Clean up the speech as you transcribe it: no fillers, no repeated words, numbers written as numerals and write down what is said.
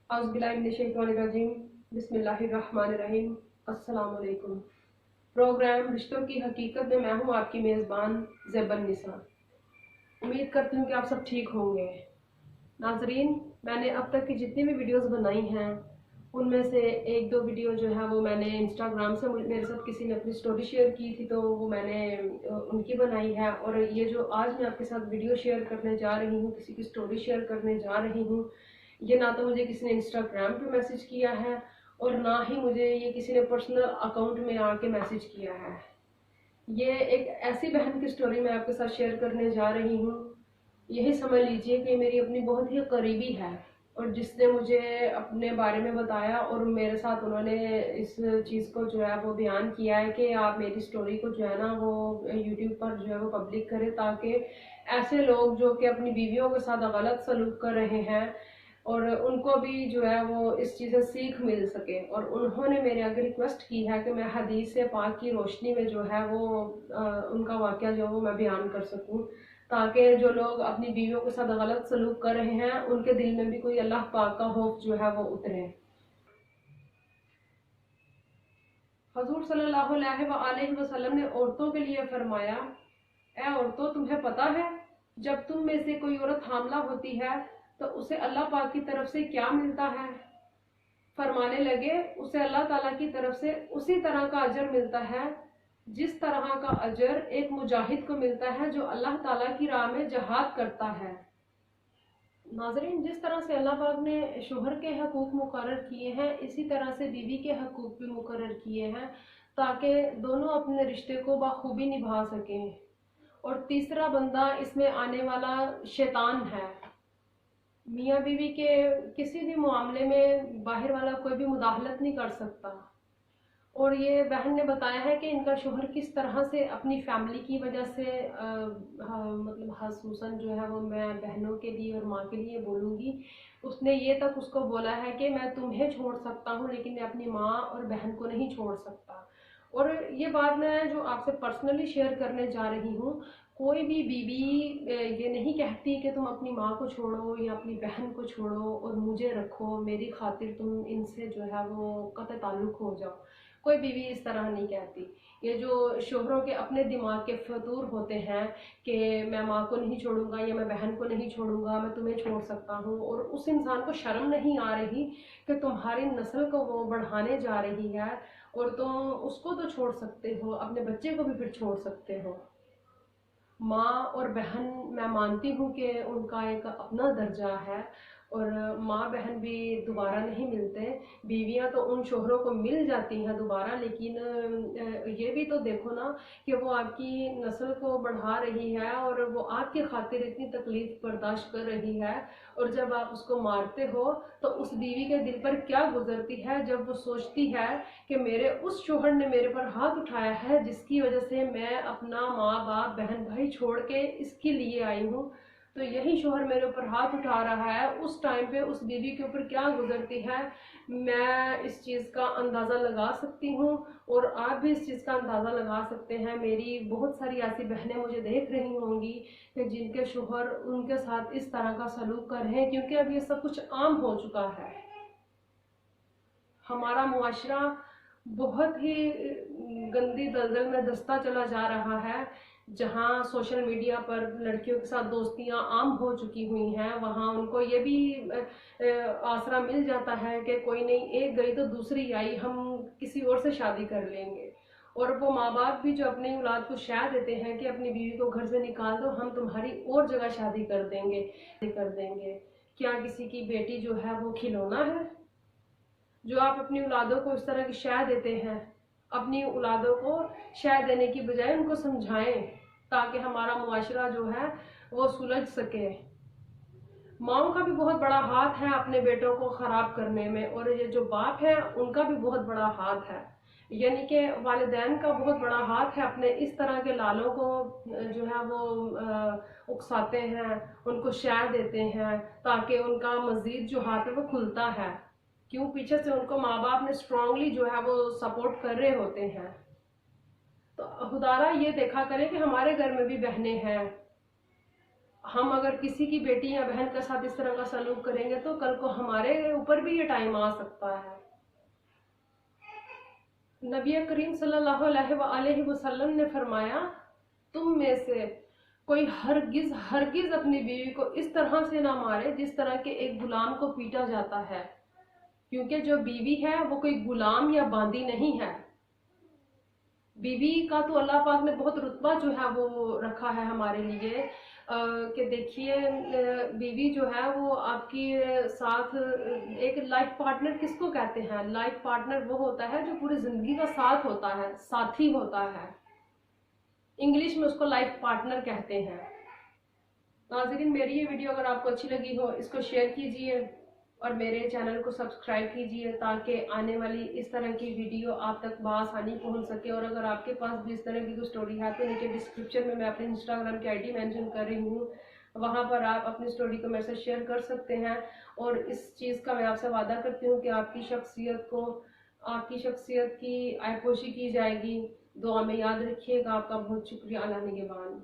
औज़ुबिल्लाहिमिनश्शैतानिर्रजीम बिस्मिल्लाहिर्रहमानिर्रहीम। अस्सलाम वालेकुम। प्रोग्राम रिश्तों की हकीकत में मैं हूँ आपकी मेज़बान ज़ेबन निसा। उम्मीद करती हूँ कि आप सब ठीक होंगे। नाजरीन, मैंने अब तक की जितनी भी वीडियोस बनाई हैं उनमें से एक दो वीडियो जो है वो मैंने इंस्टाग्राम से मेरे साथ किसी ने अपनी स्टोरी शेयर की थी, तो वो मैंने उनकी बनाई है। और ये जो आज मैं आपके साथ वीडियो शेयर करने जा रही हूँ, किसी की स्टोरी शेयर करने जा रही हूँ, ये ना तो मुझे किसी ने इंस्टाग्राम पे मैसेज किया है और ना ही मुझे ये किसी ने पर्सनल अकाउंट में आके मैसेज किया है। ये एक ऐसी बहन की स्टोरी मैं आपके साथ शेयर करने जा रही हूँ। यही समझ लीजिए कि मेरी अपनी बहुत ही करीबी है और जिसने मुझे अपने बारे में बताया और मेरे साथ उन्होंने इस चीज़ को जो है वो बयान किया है कि आप मेरी स्टोरी को जो है ना वो यूट्यूब पर जो है वो पब्लिक करें, ताकि ऐसे लोग जो कि अपनी बीवियों के साथ गलत सलूक कर रहे हैं और उनको भी जो है वो इस चीज़ से सीख मिल सके। और उन्होंने मेरे आगे रिक्वेस्ट की है कि मैं हदीस पाक की रोशनी में जो है वो उनका वाक़या जो है वो मैं बयान कर सकूं, ताकि जो लोग अपनी बीवियों के साथ गलत सलूक कर रहे हैं उनके दिल में भी कोई अल्लाह पाक का खौफ जो है वो उतरे। हजूर सल्लल्लाहु अलैहि वसल्लम ने औरतों के लिए फरमाया, ए औरतों, तुम्हें पता है जब तुम में से कोई औरत हामला होती है तो उसे अल्लाह पाक की तरफ से क्या मिलता है? फरमाने लगे, उसे अल्लाह ताला की तरफ से उसी तरह का अजर मिलता है जिस तरह का अजर एक मुजाहिद को मिलता है जो अल्लाह ताला की राह में जहाद करता है। नाजरीन, जिस तरह से अल्लाह पाक ने शोहर के हकूक मुकर्रर किए हैं, इसी तरह से बीवी के हकूक भी मुकर्रर किए हैं, ताकि दोनों अपने रिश्ते को बखूबी निभा सकें। और तीसरा बंदा इसमें आने वाला शैतान है। मियाँ बीवी के किसी भी मामले में बाहर वाला कोई भी मुदाखलत नहीं कर सकता। और ये बहन ने बताया है कि इनका शोहर किस तरह से अपनी फैमिली की वजह से मतलब खसूसन जो है वो मैं बहनों के लिए और माँ के लिए बोलूँगी, उसने ये तक उसको बोला है कि मैं तुम्हें छोड़ सकता हूँ लेकिन मैं अपनी माँ और बहन को नहीं छोड़ सकता। और ये बात मैं जो आपसे पर्सनली शेयर करने जा रही हूँ, कोई भी बीवी ये नहीं कहती कि तुम अपनी माँ को छोड़ो या अपनी बहन को छोड़ो और मुझे रखो, मेरी खातिर तुम इनसे जो है वो कतई ताल्लुक़ हो जाओ। कोई बीवी इस तरह नहीं कहती। ये जो शोहरों के अपने दिमाग के फतूर होते हैं कि मैं माँ को नहीं छोड़ूंगा या मैं बहन को नहीं छोड़ूंगा, मैं तुम्हें छोड़ सकता हूँ, और उस इंसान को शर्म नहीं आ रही कि तुम्हारी नस्ल को वो बढ़ाने जा रही है और तुम उसको तो छोड़ सकते हो, अपने बच्चे को भी फिर छोड़ सकते हो। माँ और बहन, मैं मानती हूँ कि उनका एक अपना दर्जा है और माँ बहन भी दोबारा नहीं मिलते। बीवियाँ तो उन शोहरों को मिल जाती हैं दोबारा, लेकिन ये भी तो देखो ना कि वो आपकी नस्ल को बढ़ा रही है और वो आपकी खातिर इतनी तकलीफ बर्दाश्त कर रही है, और जब आप उसको मारते हो तो उस बीवी के दिल पर क्या गुजरती है जब वो सोचती है कि मेरे उस शोहर ने मेरे पर हाथ उठाया है जिसकी वजह से मैं अपना माँ बाप बहन भाई छोड़ के इसके लिए आई हूँ। तो यही शोहर मेरे ऊपर हाथ उठा रहा है, उस टाइम पे उस बीवी के ऊपर क्या गुजरती है, मैं इस चीज़ का अंदाज़ा लगा सकती हूँ और आप भी इस चीज़ का अंदाज़ा लगा सकते हैं। मेरी बहुत सारी ऐसी बहनें मुझे देख रही होंगी कि जिनके शोहर उनके साथ इस तरह का सलूक कर रहे हैं, क्योंकि अब ये सब कुछ आम हो चुका है। हमारा मुआशरा बहुत ही गंदी दलदल में धंसता चला जा रहा है। जहाँ सोशल मीडिया पर लड़कियों के साथ दोस्तियाँ आम हो चुकी हुई हैं, वहाँ उनको ये भी आसरा मिल जाता है कि कोई नहीं, एक गई तो दूसरी आई, हम किसी और से शादी कर लेंगे। और वो माँ बाप भी जो अपनी औलाद को शह देते हैं कि अपनी बीवी को घर से निकाल दो, हम तुम्हारी और जगह शादी कर देंगे। क्या किसी की बेटी जो है वो खिलौना है? जो आप अपनी औलादों को इस तरह की शय देते हैं, अपनी औलादों को शय देने की बजाय उनको समझाएं, ताकि हमारा मुआशरा जो है वो सुलझ सके। माओ का भी बहुत बड़ा हाथ है अपने बेटों को खराब करने में, और ये जो बाप है उनका भी बहुत बड़ा हाथ है, यानी कि वालिदैन का बहुत बड़ा हाथ है अपने इस तरह के लालों को जो है वो उकसाते हैं, उनको शय देते हैं ताकि उनका मजीद जो हाथ है वो खुलता है। क्यों? पीछे से उनको माँ बाप ने स्ट्रांगली जो है वो सपोर्ट कर रहे होते हैं। तो खुदारा ये देखा करें कि हमारे घर में भी बहनें हैं, हम अगर किसी की बेटी या बहन के साथ इस तरह का सलूक करेंगे तो कल को हमारे ऊपर भी ये टाइम आ सकता है। नबी करीम सल्लल्लाहु अलैहि वसल्लम ने फरमाया, तुम में से कोई हरगिज हरगिज अपनी बीवी को इस तरह से ना मारे जिस तरह के एक गुलाम को पीटा जाता है, क्योंकि जो बीवी है वो कोई गुलाम या बांदी नहीं है। बीवी का तो अल्लाह पाक ने बहुत रुतबा जो है वो रखा है हमारे लिए, कि देखिए बीवी जो है वो आपकी साथ एक लाइफ पार्टनर किसको कहते हैं? लाइफ पार्टनर वो होता है जो पूरी जिंदगी का साथ होता है, साथी होता है। इंग्लिश में उसको लाइफ पार्टनर कहते हैं। नाज़रीन, मेरी ये वीडियो अगर आपको अच्छी लगी हो इसको शेयर कीजिए और मेरे चैनल को सब्सक्राइब कीजिए ताकि आने वाली इस तरह की वीडियो आप तक बआसानी पहुंच सके। और अगर आपके पास भी इस तरह की कोई स्टोरी है तो नीचे डिस्क्रिप्शन में मैं अपने इंस्टाग्राम की आईडी मेंशन कर रही हूँ, वहाँ पर आप अपनी स्टोरी को मेरे से शेयर कर सकते हैं। और इस चीज़ का मैं आपसे वादा करती हूँ कि आपकी शख्सियत की आयपोशी की जाएगी। दुआ में याद रखिएगा। आपका बहुत शुक्रिया। अल्लाह निगहबान।